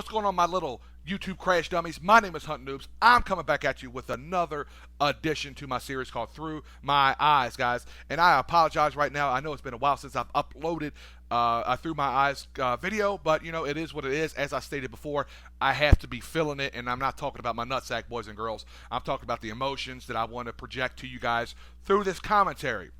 What's going on, my little YouTube crash dummies? My name is Hunt Noobs. I'm coming back at you with another addition to my series called Through My Eyes, guys. And I apologize right now. I know it's been a while since I've uploaded Through My Eyes video, but you know, it is what it is. As I stated before, I have to be feeling it, and I'm not talking about my nutsack, boys and girls. I'm talking about the emotions that I want to project to you guys through this commentary.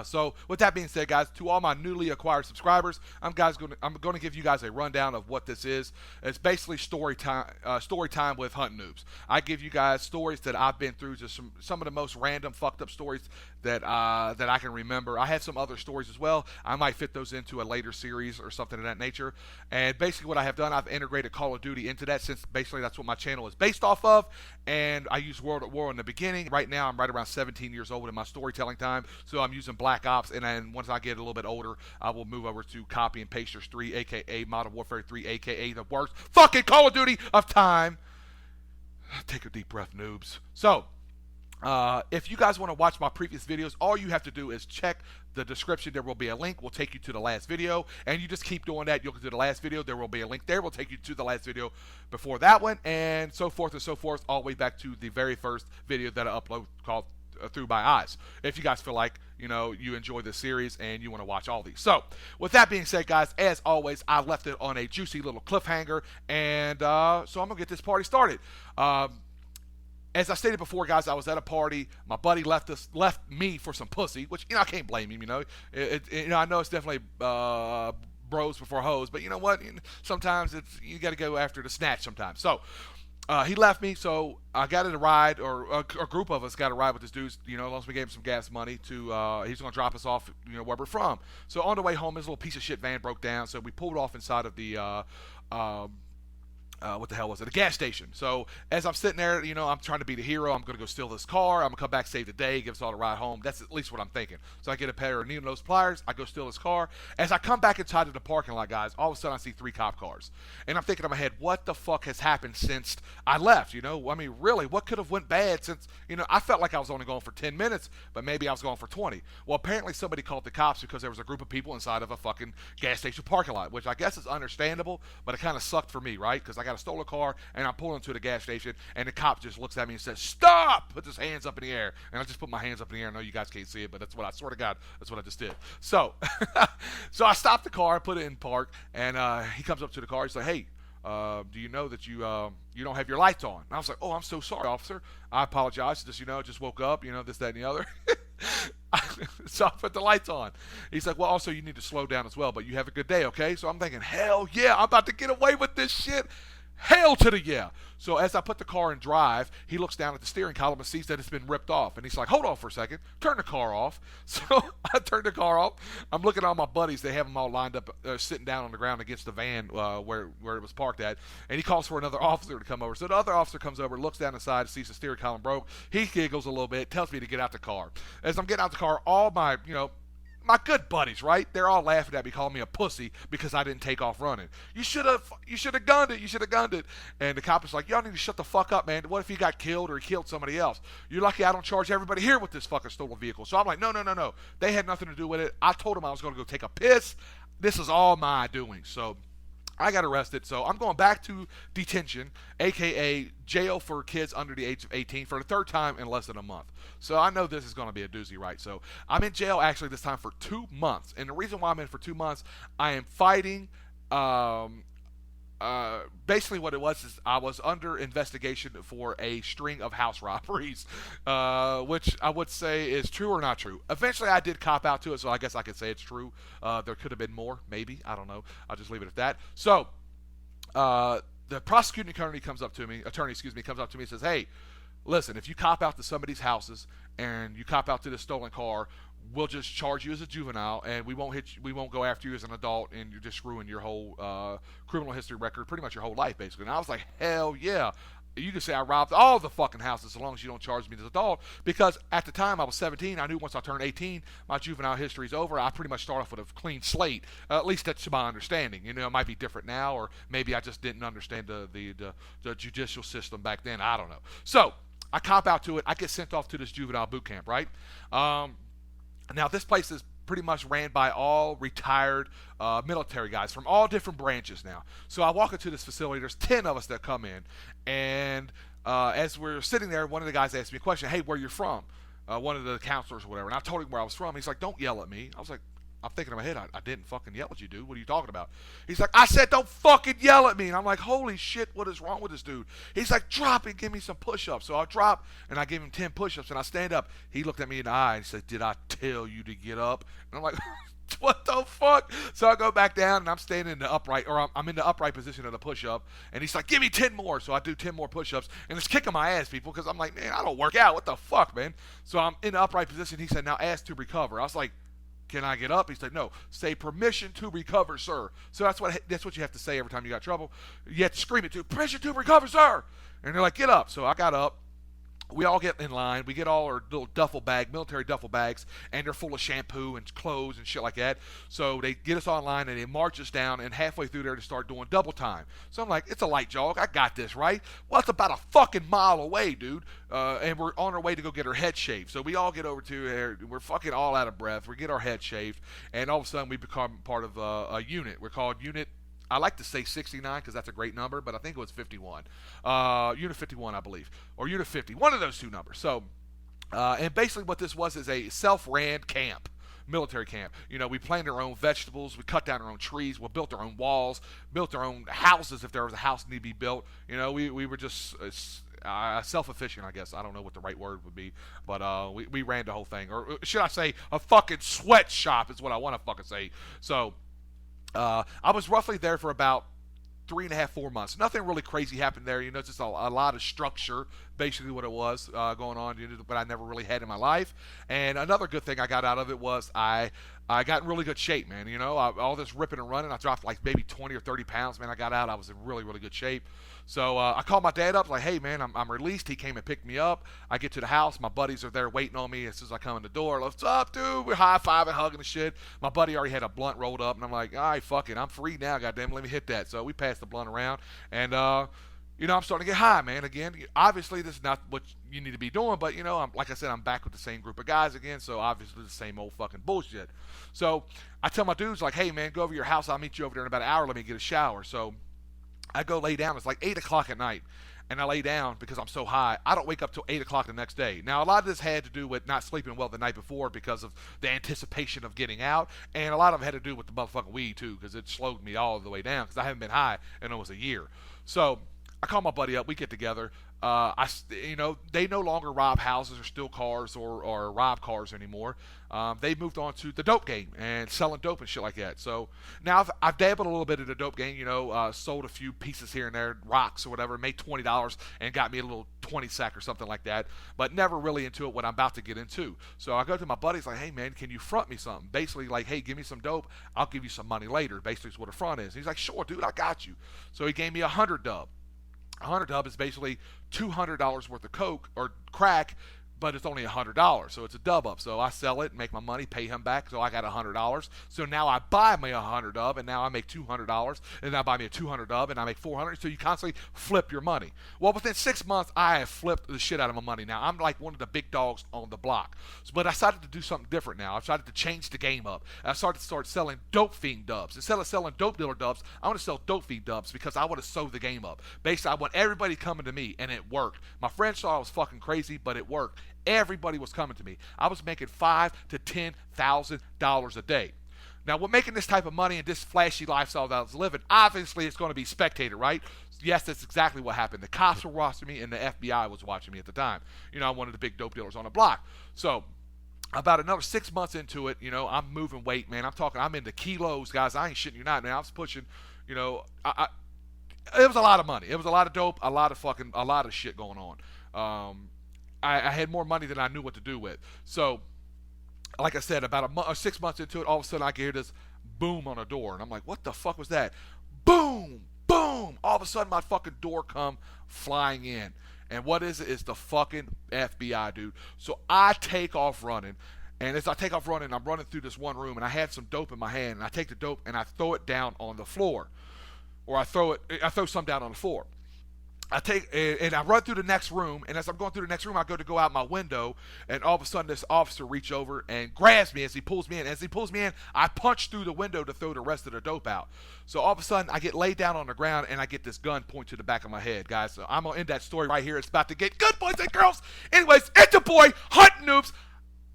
So with that being said, guys, to all my newly acquired subscribers, I'm going to give you guys a rundown of what this is. It's basically story time with Hunt Noobs. I give you guys stories that I've been through, just some of the most random fucked up stories that I can remember. I have some other stories as well. I might fit those into a later series or something of that nature. And basically what I have done, I've integrated Call of Duty into that, since basically that's what my channel is based off of. And I used World at War in the beginning. Right now I'm right around 17 years old in my storytelling time, so I'm using Black Ops, and then once I get a little bit older, I will move over to Copy and Pasters 3, aka Modern Warfare 3, aka the worst fucking Call of Duty of time. Take a deep breath, noobs. So, if you guys want to watch my previous videos, all you have to do is check the description. There will be a link. We'll take you to the last video, and you just keep doing that. You'll go to the last video. There will be a link there. We'll take you to the last video before that one, and so forth, all the way back to the very first video that I upload called Through My Eyes, if you guys feel like, you know, you enjoy this series and you want to watch all these. So with that being said, guys, as always, I left it on a juicy little cliffhanger, and so I'm gonna get this party started. As I stated before, guys, I was at a party. My buddy left me for some pussy, which, you know, I can't blame him. You know, I know it's definitely bros before hoes, but you know what? Sometimes you got to go after the snatch sometimes. So he left me, so I got in a ride, or a group of us got a ride with this dude. You know, as long as we gave him some gas money to, he's going to drop us off, you know, where we're from. So on the way home, his little piece of shit van broke down, so we pulled off inside of the what the hell was it? A gas station. So as I'm sitting there, you know, I'm trying to be the hero. I'm going to go steal this car. I'm going to come back, save the day, give us all a ride home. That's at least what I'm thinking. So I get a pair of needle nose pliers. I go steal this car. As I come back inside of the parking lot, guys, all of a sudden I see 3 cop cars. And I'm thinking in my head, what the fuck has happened since I left? You know, I mean, really, what could have went bad since, you know, I felt like I was only going for 10 minutes, but maybe I was going for 20. Well, apparently somebody called the cops because there was a group of people inside of a fucking gas station parking lot, which I guess is understandable, but it kind of sucked for me, right? Because I got a stolen car, and I'm pulling to the gas station, and the cop just looks at me and says, "Stop!" Puts his hands up in the air, and I just put my hands up in the air. I know you guys can't see it, but that's what I swear to God, that's what I just did. So, so I stopped the car, put it in park, and he comes up to the car. He's like, "Hey, do you know that you don't have your lights on?" And I was like, "Oh, I'm so sorry, officer. I apologize. Just, you know, just woke up. You know, this, that, and the other." So I put the lights on. He's like, "Well, also you need to slow down as well, but you have a good day, okay?" So I'm thinking, hell yeah, I'm about to get away with this shit. Hell to the yeah. So as I put the car in drive, he looks down at the steering column and sees that it's been ripped off. And he's like, "Hold on for a second. Turn the car off." So I turned the car off. I'm looking at all my buddies. They have them all lined up, sitting down on the ground against the van where it was parked at. And he calls for another officer to come over. So the other officer comes over, looks down the side, sees the steering column broke. He giggles a little bit, tells me to get out the car. As I'm getting out the car, all my, you know, my good buddies, right? They're all laughing at me, calling me a pussy because I didn't take off running. You should have gunned it. You should have gunned it. And the cop is like, "Y'all need to shut the fuck up, man. What if he got killed or he killed somebody else? You're lucky I don't charge everybody here with this fucking stolen vehicle." So I'm like, no. They had nothing to do with it. I told them I was going to go take a piss. This is all my doing. So I got arrested, so I'm going back to detention, aka jail for kids under the age of 18, for the 3rd time in less than a month. So I know this is going to be a doozy, right? So I'm in jail actually this time for 2 months, and the reason why I'm in for 2 months, I am fighting. Basically what it was is I was under investigation for a string of house robberies, which I would say is true or not true. Eventually I did cop out to it, so I guess I could say it's true. There could have been more, maybe, I don't know. I'll just leave it at that. So the prosecuting attorney comes up to me and says, "Hey, listen, if you cop out to somebody's houses and you cop out to the stolen car, we'll just charge you as a juvenile, and we won't go after you as an adult, and you just ruin your whole criminal history record, pretty much your whole life, basically." And I was like, hell yeah. You can say I robbed all the fucking houses as long as you don't charge me as an adult, because at the time I was 17. I knew once I turned 18, my juvenile history is over. I pretty much start off with a clean slate. At least that's my understanding. You know, it might be different now, or maybe I just didn't understand the judicial system back then. I don't know. So I cop out to it. I get sent off to this juvenile boot camp, right? Now this place is pretty much ran by all retired military guys from all different branches now. So I walk into this facility. There's 10 of us that come in, and as we're sitting there, one of the guys asked me a question. Hey, where you from? One of the counselors or whatever. And I told him where I was from. He's like, don't yell at me. I was like, I'm thinking in my head, I didn't fucking yell at you, dude. What are you talking about? He's like, I said don't fucking yell at me. And I'm like, holy shit, what is wrong with this dude? He's like, drop and give me some push-ups. So I drop, and I gave him 10 push-ups, and I stand up. He looked at me in the eye and said, did I tell you to get up? And I'm like, what the fuck? So I go back down, and I'm standing in the upright, or I'm in the upright position of the push-up, and he's like, give me 10 more. So I do 10 more push-ups, and it's kicking my ass, people, because I'm like, man, I don't work out. What the fuck, man? So I'm in the upright position. He said, now ask to recover. I was like, can I get up? He said, no. Say permission to recover, sir. So that's what you have to say every time you got trouble. You have to scream it to permission to recover, sir. And they're like, get up. So I got up. We all get in line. We get all our little duffel bag, military duffel bags, and they're full of shampoo and clothes and shit like that. So they get us online and they march us down, and halfway through there they start doing double time. So I'm like, it's a light jog. I got this, right? Well, it's about a fucking mile away, dude. And we're on our way to go get our head shaved. So we all get over to there. We're fucking all out of breath. We get our head shaved, and all of a sudden we become part of a unit. We're called Unit, I like to say 69 because that's a great number, but I think it was 51. Unit 51, I believe. Or Unit 50. One of those two numbers. So, and basically what this was is a self-ran camp. Military camp. You know, we planted our own vegetables. We cut down our own trees. We built our own walls. Built our own houses if there was a house need to be built. You know, we were just self-efficient, I guess. I don't know what the right word would be. But we ran the whole thing. Or should I say a fucking sweatshop is what I want to fucking say. So, I was roughly there for about 3.5, 4 months. Nothing really crazy happened there. You know, just a lot of structure, basically what it was going on, but I never really had in my life. And another good thing I got out of it was I got in really good shape, man. You know, all this ripping and running, I dropped like maybe 20 or 30 pounds, man. I got out. I was in really, really good shape. So I called my dad up, like, hey, man, I'm released. He came and picked me up. I get to the house. My buddies are there waiting on me as soon as I come in the door. What's up, dude? We're high-fiving, hugging and shit. My buddy already had a blunt rolled up, and I'm like, all right, fuck it. I'm free now, goddamn. Let me hit that. So we passed the blunt around, and you know, I'm starting to get high, man. Again, obviously, this is not what you need to be doing, but, you know, like I said, I'm back with the same group of guys again, so obviously the same old fucking bullshit. So I tell my dudes, like, hey, man, go over to your house. I'll meet you over there in about an hour. Let me get a shower. So I go lay down. It's like 8 o'clock at night, and I lay down because I'm so high. I don't wake up till 8 o'clock the next day. Now, a lot of this had to do with not sleeping well the night before because of the anticipation of getting out, and a lot of it had to do with the motherfucking weed, too, because it slowed me all the way down because I haven't been high in almost a year. So I call my buddy up. We get together. You know, they no longer rob houses or steal cars or rob cars anymore. They moved on to the dope game and selling dope and shit like that. So now I've dabbled a little bit in the dope game. You know, sold a few pieces here and there, rocks or whatever, made $20 and got me a little 20 sack or something like that. But never really into it. What I'm about to get into. So I go to my buddies like, hey man, can you front me something? Basically like, hey, give me some dope. I'll give you some money later. Basically is what a front is. He's like, sure, dude, I got you. So he gave me 100 dub. 100 dub is basically $200 worth of coke or crack, but it's only $100, so it's a dub up. So I sell it, make my money, pay him back, so I got $100. So now I buy me 100 dub, and now I make $200, and now I buy me a 200 dub, and I make 400. So you constantly flip your money. Well, within 6 months, I have flipped the shit out of my money. Now I'm like one of the big dogs on the block. But I decided to do something different now. I decided to change the game up. I started selling dope fiend dubs. Instead of selling dope dealer dubs, I want to sell dope fiend dubs because I want to sew the game up. Basically, I want everybody coming to me, and it worked. My friends thought I was fucking crazy, but it worked. Everybody was coming to me. I was making $5,000 to $10,000 a day. Now, we're making this type of money and this flashy lifestyle that I was living. Obviously, it's going to be spectated, right? Yes, that's exactly what happened. The cops were watching me, and the FBI was watching me at the time. You know, I'm one of the big dope dealers on the block. So, about another 6 months into it, you know, I'm moving weight, man. I'm into kilos, guys. I ain't shitting you not, man. I was pushing, you know, it was a lot of money. It was a lot of dope, a lot of shit going on. I had more money than I knew what to do with. So, like I said, about 6 months into it, all of a sudden I can hear this boom on a door. And I'm like, what the fuck was that? Boom! Boom! All of a sudden my fucking door come flying in. And what is it? It's the fucking FBI, dude. So I take off running. And as I take off running, I'm running through this one room. And I had some dope in my hand. And I take the dope and I throw it down on the floor. Or I throw some down on the floor. I take and I run through the next room, and as I'm going through the next room, I go out my window, and all of a sudden this officer reaches over and grabs me as he pulls me in. As he pulls me in, I punch through the window to throw the rest of the dope out. So all of a sudden, I get laid down on the ground, and I get this gun point to the back of my head, guys. So I'm gonna end that story right here. It's about to get good, boys and girls. Anyways, it's your boy Hunting Noobs.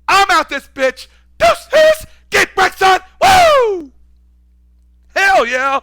I'm out this bitch. Deuces, get back, son. Woo! Hell yeah!